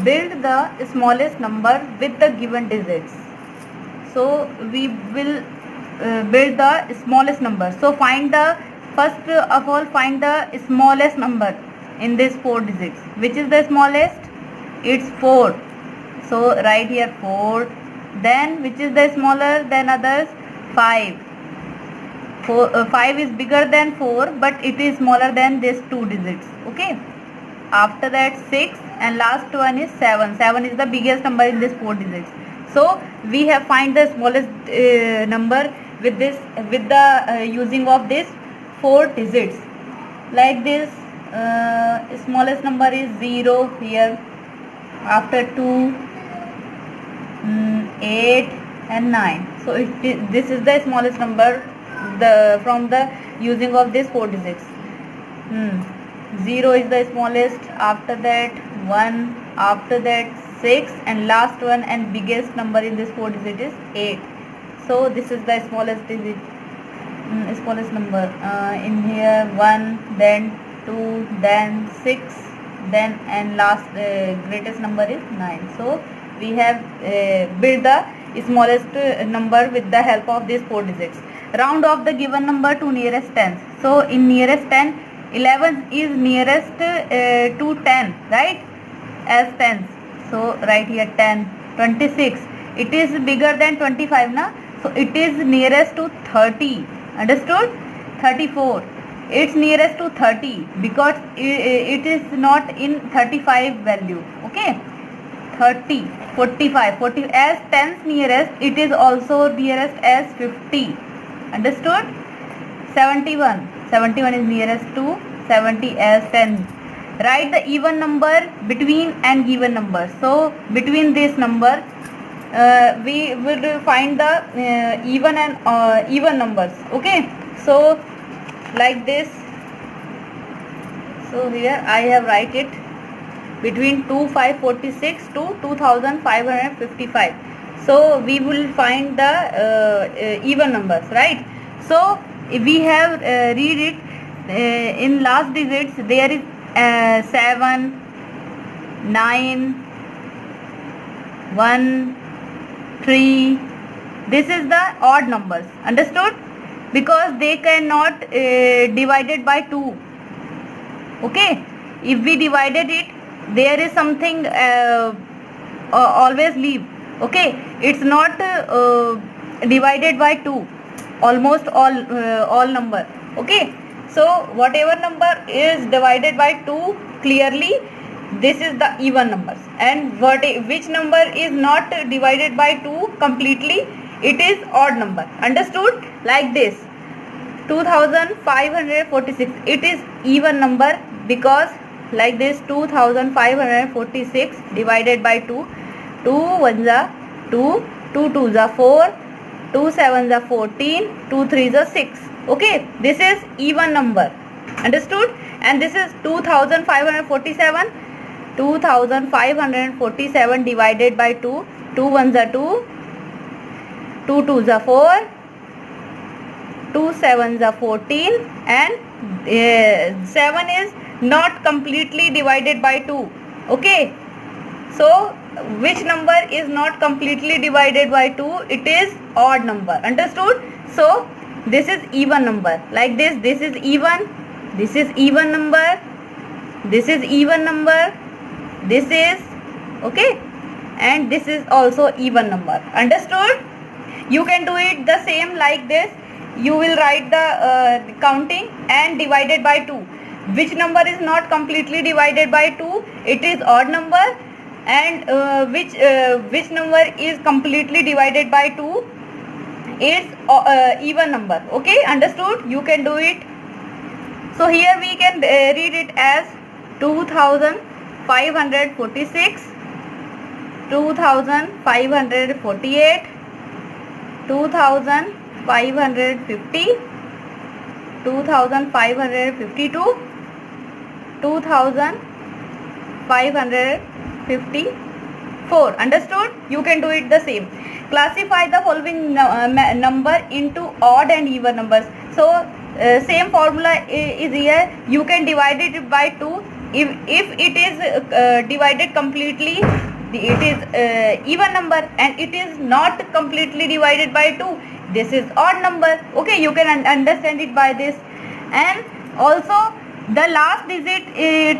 build the smallest number with the given digits. So we will build the smallest number. So find the first of all find the smallest number in this 4 digits. Which is the smallest? It's 4. So write here 4. Then which is the smaller than others? 5. 5 is bigger than 4, but it is smaller than these 2 digits. Okay. After that 6, and last one is 7. 7 is the biggest number in this 4 digits. So we have find the smallest number with the using of this 4 digits. Like this, smallest number is 0 here. After 2, 8 and 9. So this is the smallest number from the using of this 4 digits. 0 is the smallest, after that 1, after that 6, and last one and biggest number in this 4 digit is 8. So this is the smallest digit, smallest number. In here 1, then 2, then 6, then and last greatest number is 9. So we have built the smallest number with the help of these 4 digits. Round off the given number to nearest tens. So in nearest 10, 11 is nearest to 10, right, as tens. So write here 10. 26, it is bigger than 25 na, so it is nearest to 30. Understood? 34, it's nearest to 30 because it is not in 35 value. Okay. 30, 45, 40 as tens nearest, it is also nearest as 50. Understood? 71, 71 is nearest to 70 as 10. Write the even number between and given number. So between this number we will find the even and even numbers. Okay. So like this. So here I have write it between 2546 to 2555. So we will find the even numbers, right? So if we have read it in last digits, there is 7, 9, 1, 3. This is the odd numbers. Understood? Because they cannot divided by 2. Okay. If we divided it, there is something always leave. Okay. It's not divided by 2. Almost all number. Okay. So whatever number is divided by 2, clearly this is the even numbers, and which number is not divided by 2 completely, it is odd number. Understood? Like this 2546, it is even number because like this 2546 divided by 2, 2 1s are 2, 2 2s are 4, 2 7s are 14, 2 3s are 6. Okay, this is even number. Understood? And this is 2547. 2547 divided by 2, 2 1s are 2, 2 2s are 4, 2 7s are 14, and 7 is not completely divided by 2. Okay. So which number is not completely divided by 2? It is odd number. Understood? So this is even number. Like this is even, this is even number, this is even number, this is okay, and this is also even number. Understood? You can do it the same like this. You will write the counting and divided by 2. Which number is not completely divided by 2? It is odd number. And which number is completely divided by 2? It's even number. Okay, understood? You can do it. So here we can read it as 2546, 2548, 2550, 2552, 2554. Understood? You can do it the same. Classify the following number into odd and even numbers. So same formula is here. You can divide it by 2. if it is divided completely, it is even number, and it is not completely divided by 2, this is odd number. Okay, you can understand it by this. And also the last digit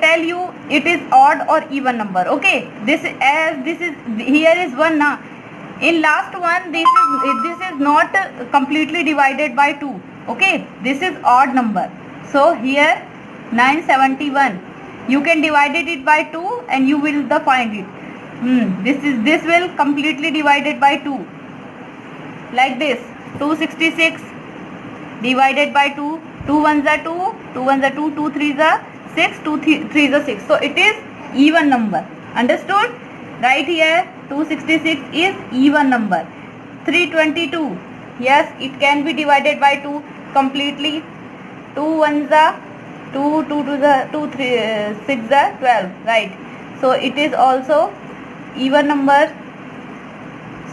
tell you it is odd or even number. Okay, this is here is 1 now. In last one, this is not completely divided by 2. Okay, this is odd number. So here 971, you can divide it by 2 and you will find it. This will completely divided by 2, like this. 266 divided by 2, 2 1s are 2, 2 1s are 2, 2 3s are 6, 2 3s are 6. So it is even number. Understood? Right here 266 is even number. 322, yes, it can be divided by 2 completely. 2 1s are 2, 2 2s are 2, 3 6 are 12, right? So it is also even number.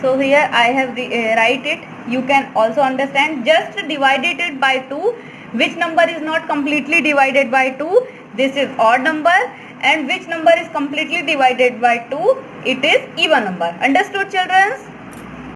So here I have write it. You can also understand. Just divided it by 2. Which number is not completely divided by 2? This is odd number. And which number is completely divided by 2? It is even number. Understood, children?